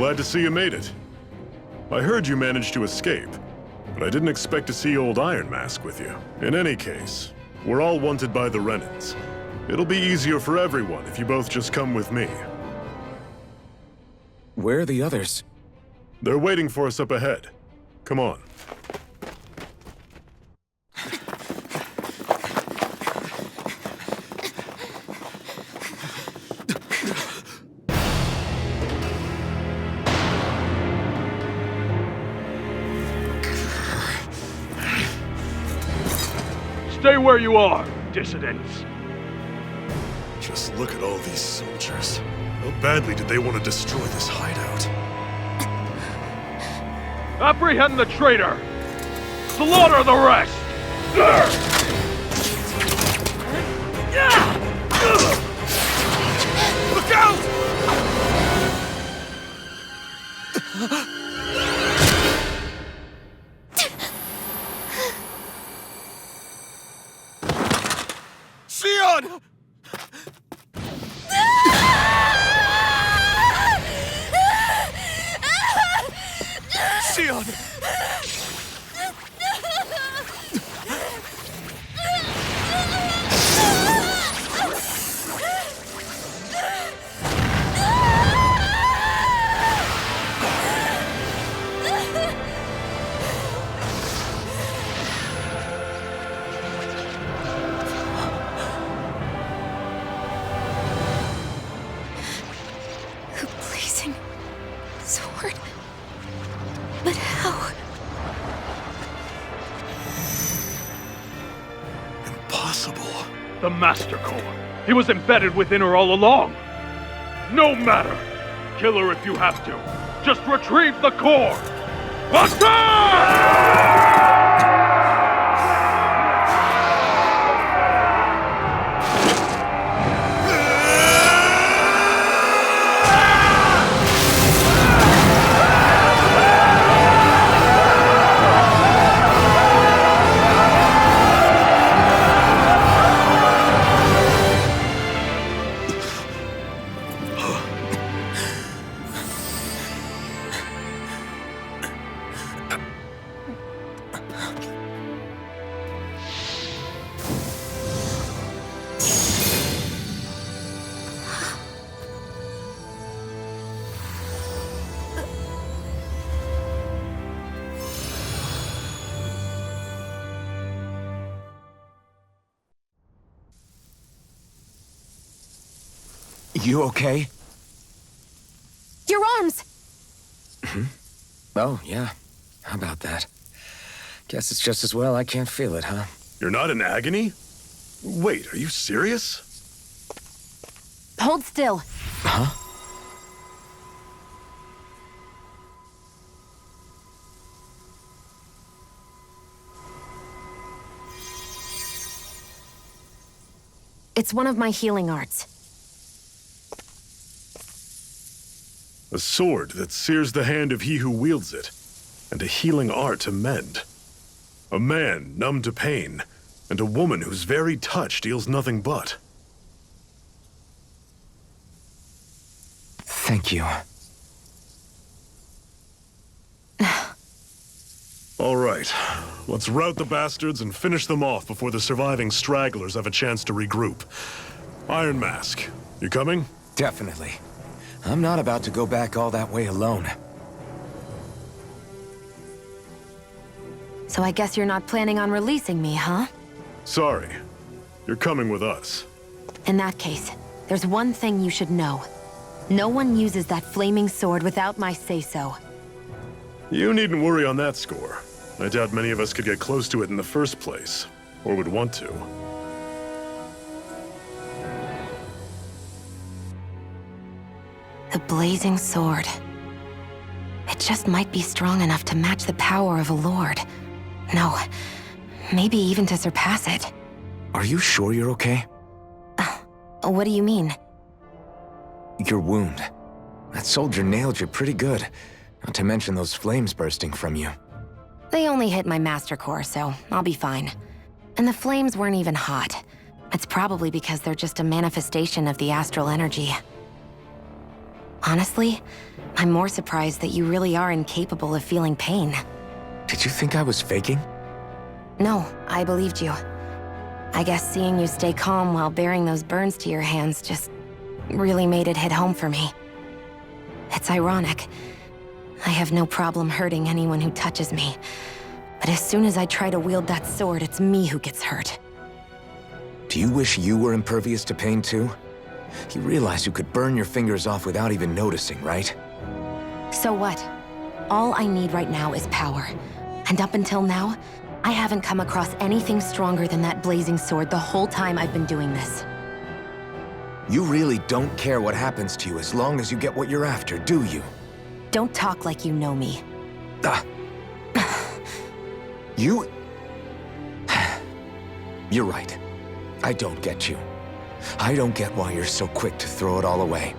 Glad to see you made it. I heard you managed to escape, but I didn't expect to see old Iron Mask with you. In any case, we're all wanted by the Renans. It'll be easier for everyone if you both just come with me. Where are the others? They're waiting for us up ahead. Come on. Stay where you are, dissidents. Just look at all these soldiers. How badly did they want to destroy this hideout? Apprehend the traitor! Slaughter the rest! Look out! Sion! Sion! The blazing sword. But how? Impossible. The Master Core. He was embedded within her all along. No matter. Kill her if you have to. Just retrieve the core. Attack! You okay? Your arms! Oh, yeah. How about that? Guess it's just as well I can't feel it, huh? You're not in agony? Wait, are you serious? Hold still. Huh? It's one of my healing arts. A sword that sears the hand of he who wields it, and a healing art to mend. A man numb to pain, and a woman whose very touch deals nothing but. Thank you. All right, let's rout the bastards and finish them off before the surviving stragglers have a chance to regroup. Iron Mask, you coming? Definitely. I'm not about to go back all that way alone. So I guess you're not planning on releasing me, huh? Sorry, you're coming with us. In that case, there's one thing you should know. No one uses that flaming sword without my say-so. You needn't worry on that score. I doubt many of us could get close to it in the first place, or would want to. The blazing sword. It just might be strong enough to match the power of a lord. No, maybe even to surpass it. Are you sure you're okay? What do you mean? Your wound. That soldier nailed you pretty good. Not to mention those flames bursting from you. They only hit my master core, so I'll be fine. And the flames weren't even hot. It's probably because they're just a manifestation of the astral energy. Honestly, I'm more surprised that you really are incapable of feeling pain. Did you think I was faking? No, I believed you. I guess seeing you stay calm while bearing those burns to your hands just really made it hit home for me. It's ironic. I have no problem hurting anyone who touches me. But as soon as I try to wield that sword, it's me who gets hurt. Do you wish you were impervious to pain too? You realize you could burn your fingers off without even noticing, right? So what? All I need right now is power. And up until now, I haven't come across anything stronger than that blazing sword the whole time I've been doing this. You really don't care what happens to you as long as you get what you're after, do you? Don't talk like you know me. Ah. You... You're right. I don't get you. I don't get why you're so quick to throw it all away.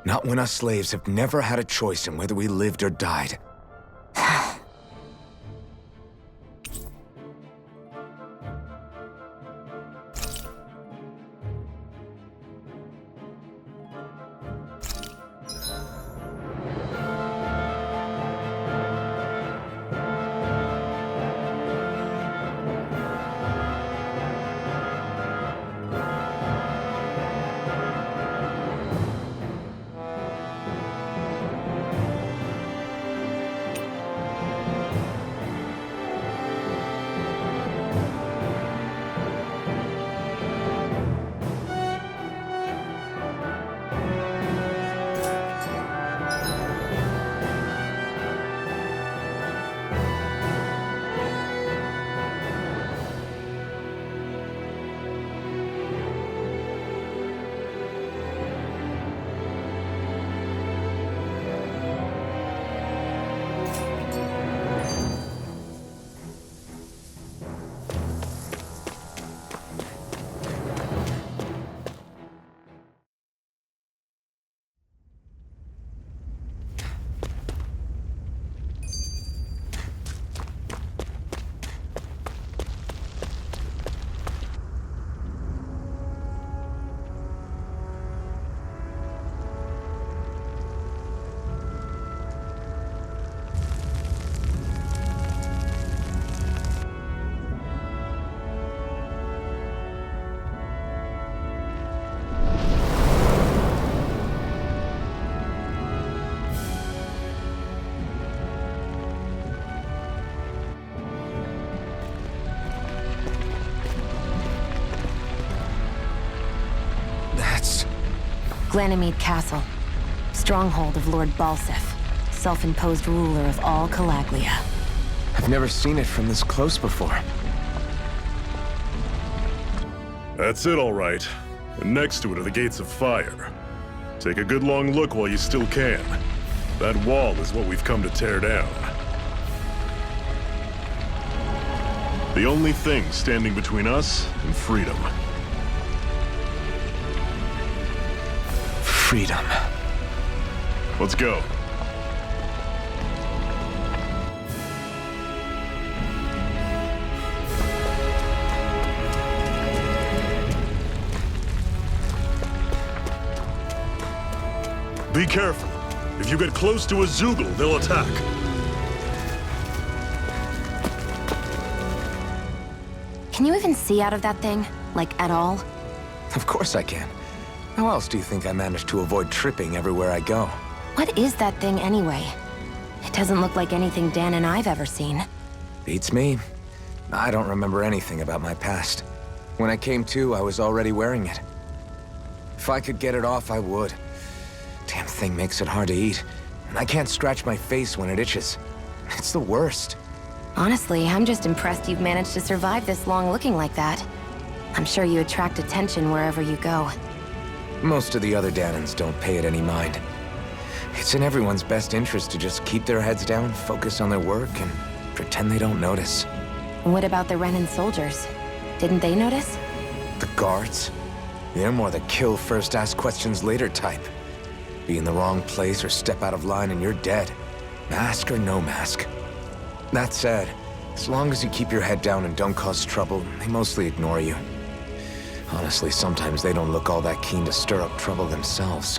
Not when us slaves have never had a choice in whether we lived or died. Glanimede Castle, stronghold of Lord Balseph, self-imposed ruler of all Calaglia. I've never seen it from this close before. That's it, all right. And next to it are the Gates of Fire. Take a good long look while you still can. That wall is what we've come to tear down. The only thing standing between us and freedom. Freedom. Let's go. Be careful. If you get close to a Zeugle, they'll attack. Can you even see out of that thing? Like, at all? Of course I can. How else do you think I managed to avoid tripping everywhere I go? What is that thing anyway? It doesn't look like anything Dan and I've ever seen. Beats me. I don't remember anything about my past. When I came to, I was already wearing it. If I could get it off, I would. Damn thing makes it hard to eat. And I can't scratch my face when it itches. It's the worst. Honestly, I'm just impressed you've managed to survive this long looking like that. I'm sure you attract attention wherever you go. Most of the other Dahnans don't pay it any mind. It's in everyone's best interest to just keep their heads down, focus on their work, and pretend they don't notice. What about the Renan soldiers? Didn't they notice? The guards? They're more the kill first, ask questions later type. Be in the wrong place or step out of line and you're dead. Mask or no mask. That said, as long as you keep your head down and don't cause trouble, they mostly ignore you. Honestly, sometimes they don't look all that keen to stir up trouble themselves.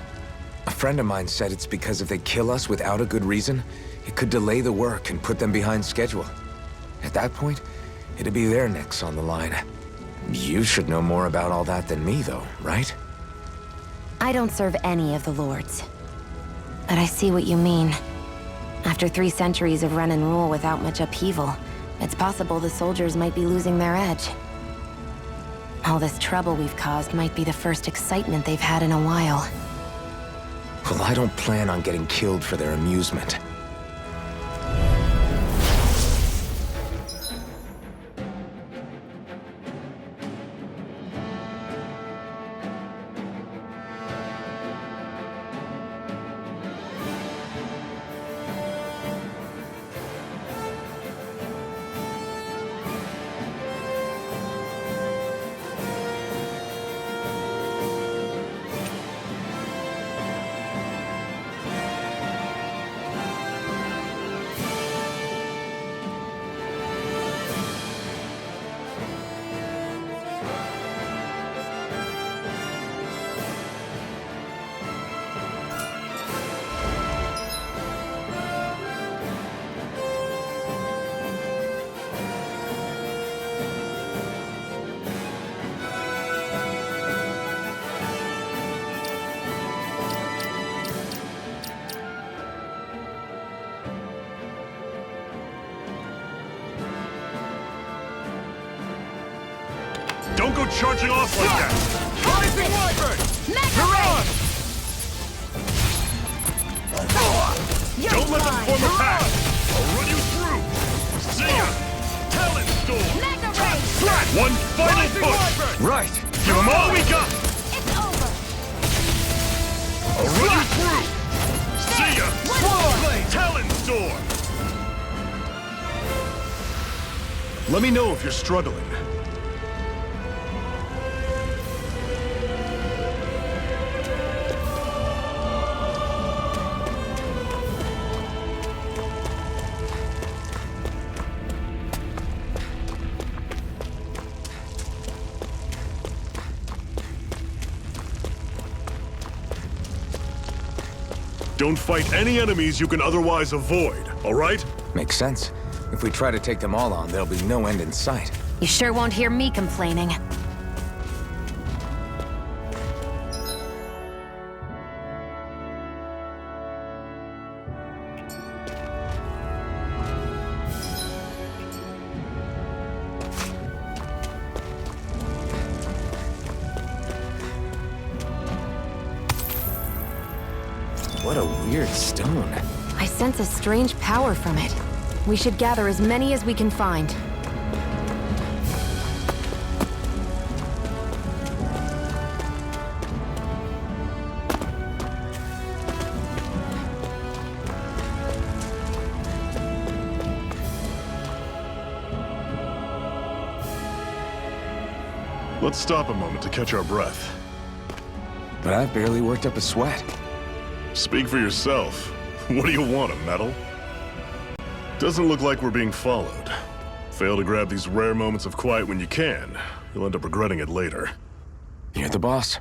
A friend of mine said it's because if they kill us without a good reason, it could delay the work and put them behind schedule. At that point, it'd be their necks on the line. You should know more about all that than me, though, right? I don't serve any of the lords. But I see what you mean. After 3 centuries of run and rule without much upheaval, it's possible the soldiers might be losing their edge. All this trouble we've caused might be the first excitement they've had in a while. Well, I don't plan on getting killed for their amusement. Don't go charging off like that! Rising Wyvern! Mega Don't let them form a pack! I'll run you through! See ya! Talent Storm! Mega Tap Ray! Slap! One final Rising push! Wyvern! Right! Give them all we got! It's over! I'll run you through! See ya! Blade! Talent Storm! Let me know if you're struggling. Don't fight any enemies you can otherwise avoid, all right? Makes sense. If we try to take them all on, there'll be no end in sight. You sure won't hear me complaining. What a weird stone. I sense a strange power from it. We should gather as many as we can find. Let's stop a moment to catch our breath. But I've barely worked up a sweat. Speak for yourself. What do you want, a medal? Doesn't look like we're being followed. Fail to grab these rare moments of quiet when you can. You'll end up regretting it later. You're the boss.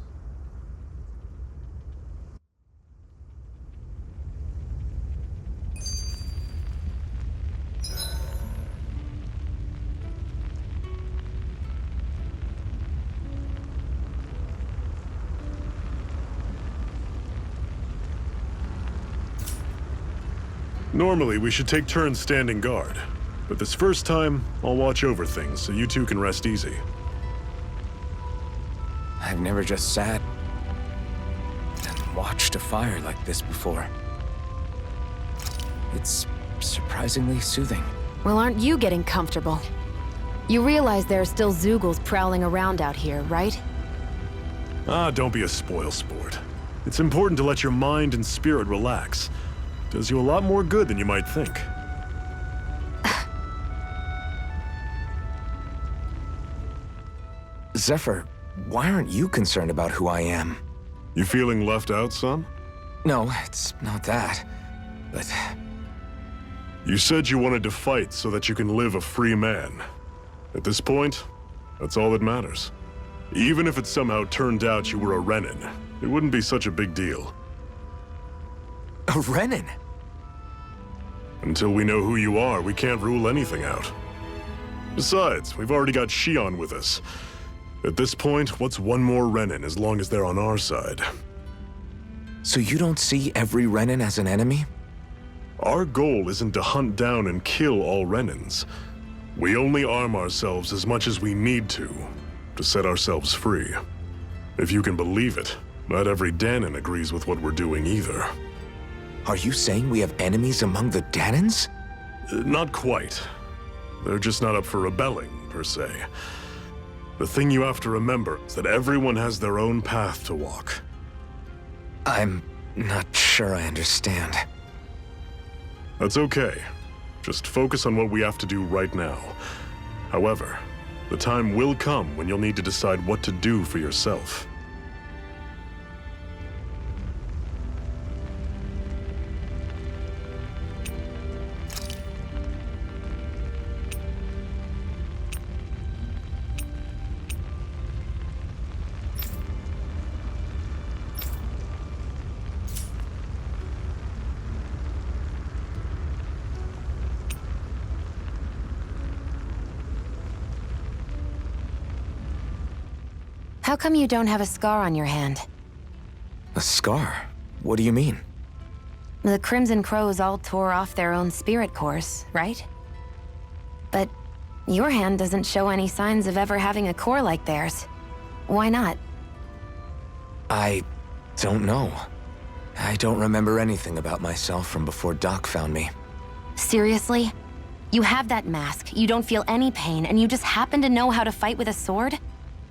Normally, we should take turns standing guard. But this first time, I'll watch over things so you two can rest easy. I've never just sat and watched a fire like this before. It's surprisingly soothing. Well, aren't you getting comfortable? You realize there are still Zeugles prowling around out here, right? Ah, don't be a spoilsport. It's important to let your mind and spirit relax. Does you a lot more good than you might think. Zephyr, why aren't you concerned about who I am? You feeling left out, son? No, it's not that. But You said you wanted to fight so that you can live a free man. At this point, that's all that matters. Even if it somehow turned out you were a Renin, it wouldn't be such a big deal. A Renan? Until we know who you are, we can't rule anything out. Besides, we've already got Shion with us. At this point, what's one more Renan as long as they're on our side? So you don't see every Renan as an enemy? Our goal isn't to hunt down and kill all Renans. We only arm ourselves as much as we need to set ourselves free. If you can believe it, not every Danan agrees with what we're doing either. Are you saying we have enemies among the Danans? Not quite. They're just not up for rebelling, per se. The thing you have to remember is that everyone has their own path to walk. I'm not sure I understand. That's okay. Just focus on what we have to do right now. However, the time will come when you'll need to decide what to do for yourself. How come you don't have a scar on your hand? A scar? What do you mean? The Crimson Crows all tore off their own spirit cores, right? But your hand doesn't show any signs of ever having a core like theirs. Why not? I don't know. I don't remember anything about myself from before Doc found me. Seriously? You have that mask, you don't feel any pain, and you just happen to know how to fight with a sword?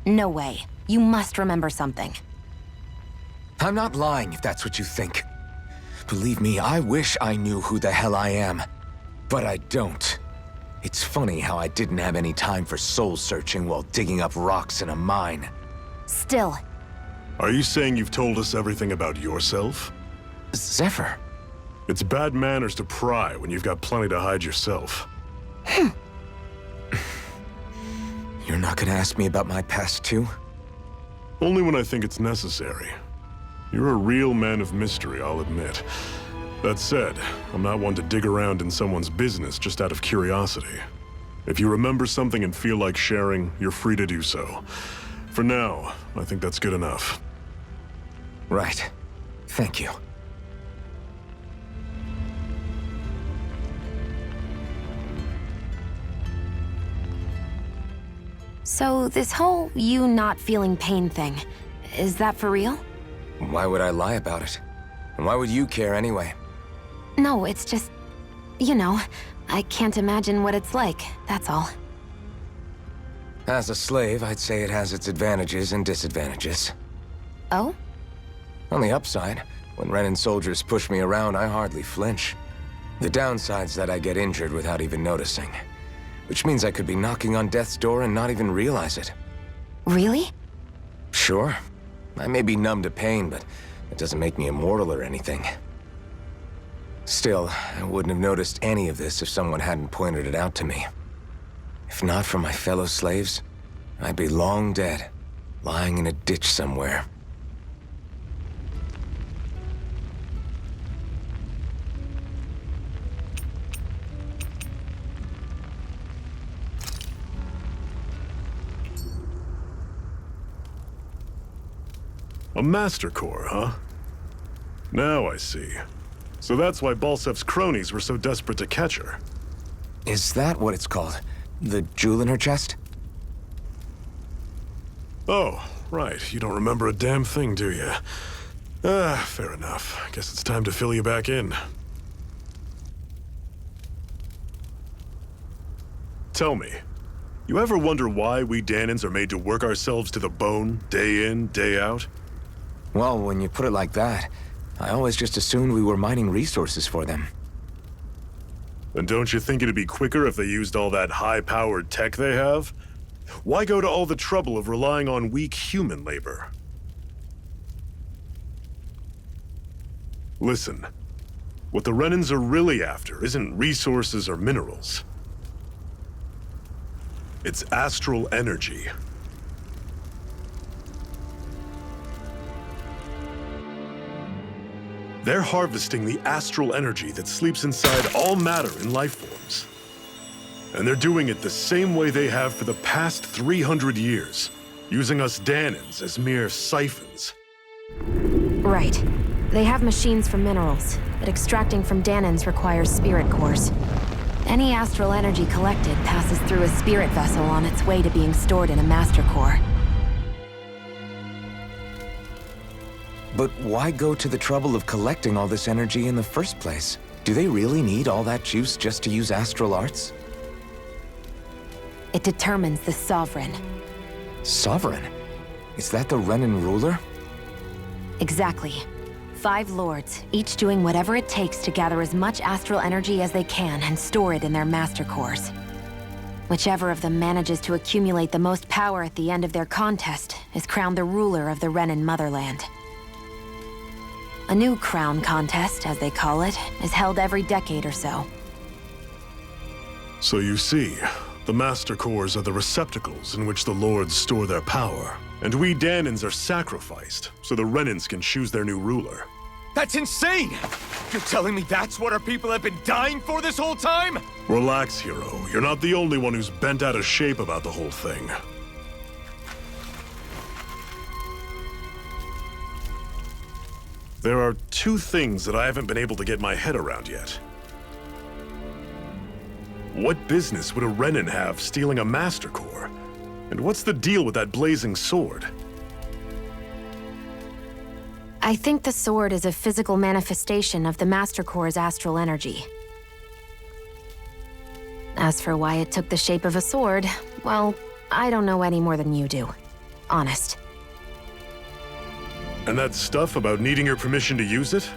No way. You must remember something. I'm not lying if that's what you think. Believe me, I wish I knew who the hell I am. But I don't. It's funny how I didn't have any time for soul searching while digging up rocks in a mine. Still. Are you saying you've told us everything about yourself? Zephyr. It's bad manners to pry when you've got plenty to hide yourself. You're not gonna ask me about my past too? Only when I think it's necessary. You're a real man of mystery, I'll admit. That said, I'm not one to dig around in someone's business just out of curiosity. If you remember something and feel like sharing, you're free to do so. For now, I think that's good enough. Right. Thank you. So this whole you not feeling pain thing, is that for real? Why would I lie about it? And why would you care anyway? No, it's just, you know, I can't imagine what it's like, that's all. As a slave, I'd say it has its advantages and disadvantages. Oh? On the upside, when Renan soldiers push me around, I hardly flinch. The downside's that I get injured without even noticing. Which means I could be knocking on death's door and not even realize it. Really? Sure. I may be numb to pain, but it doesn't make me immortal or anything. Still, I wouldn't have noticed any of this if someone hadn't pointed it out to me. If not for my fellow slaves, I'd be long dead, lying in a ditch somewhere. A Master Core, huh? Now I see. So that's why Balsef's cronies were so desperate to catch her. Is that what it's called? The jewel in her chest? Oh, right. You don't remember a damn thing, do you? Fair enough. Guess it's time to fill you back in. Tell me, you ever wonder why we Danans are made to work ourselves to the bone, day in, day out? Well, when you put it like that, I always just assumed we were mining resources for them. And don't you think it'd be quicker if they used all that high-powered tech they have? Why go to all the trouble of relying on weak human labor? Listen, what the Renans are really after isn't resources or minerals. It's astral energy. They're harvesting the astral energy that sleeps inside all matter in life forms. And they're doing it the same way they have for the past 300 years, using us Dahnans as mere siphons. Right. They have machines for minerals, but extracting from Dahnans requires spirit cores. Any astral energy collected passes through a spirit vessel on its way to being stored in a master core. But why go to the trouble of collecting all this energy in the first place? Do they really need all that juice just to use astral arts? It determines the Sovereign. Sovereign? Is that the Renan ruler? Exactly. 5 lords, each doing whatever it takes to gather as much astral energy as they can and store it in their master cores. Whichever of them manages to accumulate the most power at the end of their contest is crowned the ruler of the Renan motherland. A new crown contest, as they call it, is held every decade or so. So you see, the Master Cores are the receptacles in which the Lords store their power. And we Dahnans are sacrificed, so the Renans can choose their new ruler. That's insane! You're telling me that's what our people have been dying for this whole time? Relax, hero. You're not the only one who's bent out of shape about the whole thing. There are 2 things that I haven't been able to get my head around yet. What business would a Renan have stealing a Master Core? And what's the deal with that blazing sword? I think the sword is a physical manifestation of the Master Core's astral energy. As for why it took the shape of a sword, well, I don't know any more than you do. Honest. And that stuff about needing your permission to use it?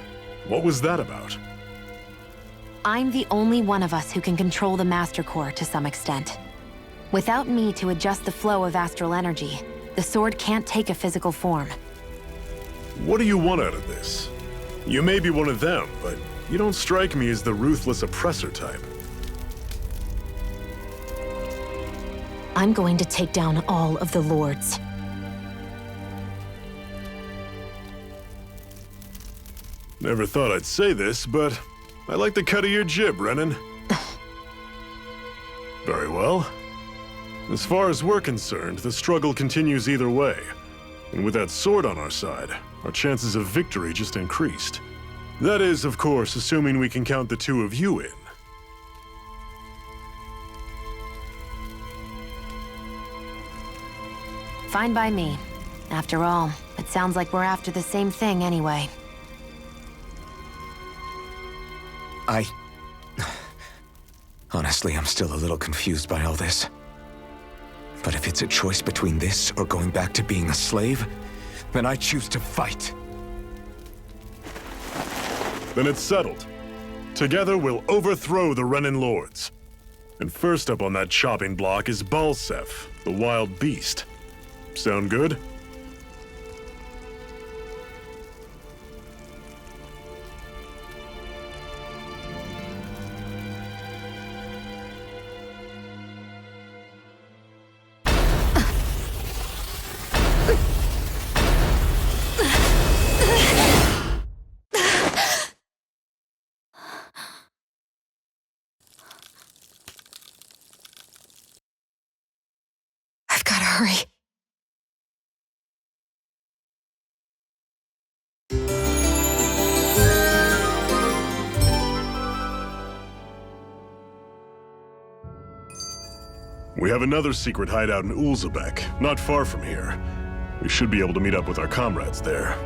What was that about? I'm the only one of us who can control the Master Core to some extent. Without me to adjust the flow of astral energy, the sword can't take a physical form. What do you want out of this? You may be one of them, but you don't strike me as the ruthless oppressor type. I'm going to take down all of the lords. Never thought I'd say this, but I like the cut of your jib, Renan. Very well. As far as we're concerned, the struggle continues either way. And with that sword on our side, our chances of victory just increased. That is, of course, assuming we can count the 2 of you in. Fine by me. After all, it sounds like we're after the same thing anyway. Honestly, I'm still a little confused by all this. But if it's a choice between this or going back to being a slave, then I choose to fight. Then it's settled. Together, we'll overthrow the Renan Lords. And first up on that chopping block is Balseph, the wild beast. Sound good? I've gotta hurry. We have another secret hideout in Ulzebek, not far from here. We should be able to meet up with our comrades there.